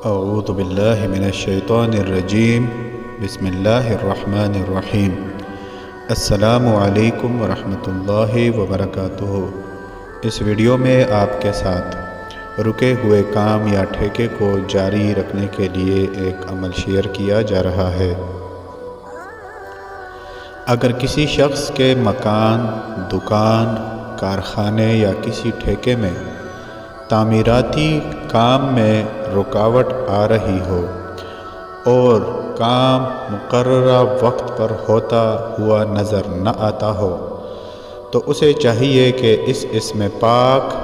اعوذ باللہ من الشیطان الرجیم بسم اللہ الرحمن الرحیم السلام علیکم ورحمۃ اللہ وبرکاتہ۔ اس ویڈیو میں آپ کے ساتھ رکے ہوئے کام یا ٹھیکے کو جاری رکھنے کے لیے ایک عمل شیئر کیا جا رہا ہے۔ اگر کسی شخص کے مکان، دکان، کارخانے یا کسی ٹھیکے میں تعمیراتی کام میں رکاوٹ آ رہی ہو اور کام مقررہ وقت پر ہوتا ہوا نظر نہ آتا ہو تو اسے چاہیے کہ اس اسم پاک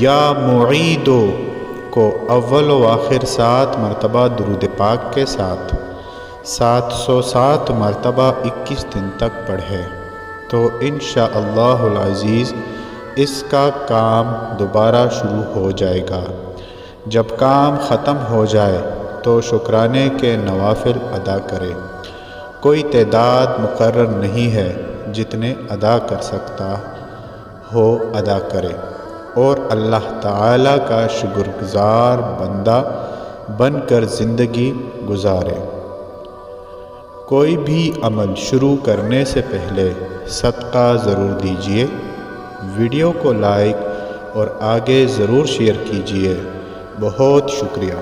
یا معیدو کو اول و آخر 7 مرتبہ درود پاک کے ساتھ 707 مرتبہ 21 دن تک پڑھے تو انشاءاللہ العزیز اس کا کام دوبارہ شروع ہو جائے گا۔ جب کام ختم ہو جائے تو شکرانے کے نوافل ادا کرے۔ کوئی تعداد مقرر نہیں ہے، جتنے ادا کر سکتا ہو ادا کرے اور اللہ تعالیٰ کا شکر گزار بندہ بن کر زندگی گزارے۔ کوئی بھی عمل شروع کرنے سے پہلے صدقہ ضرور دیجیے۔ ویڈیو کو لائک اور آگے ضرور شیئر کیجیے۔ بہت شکریہ۔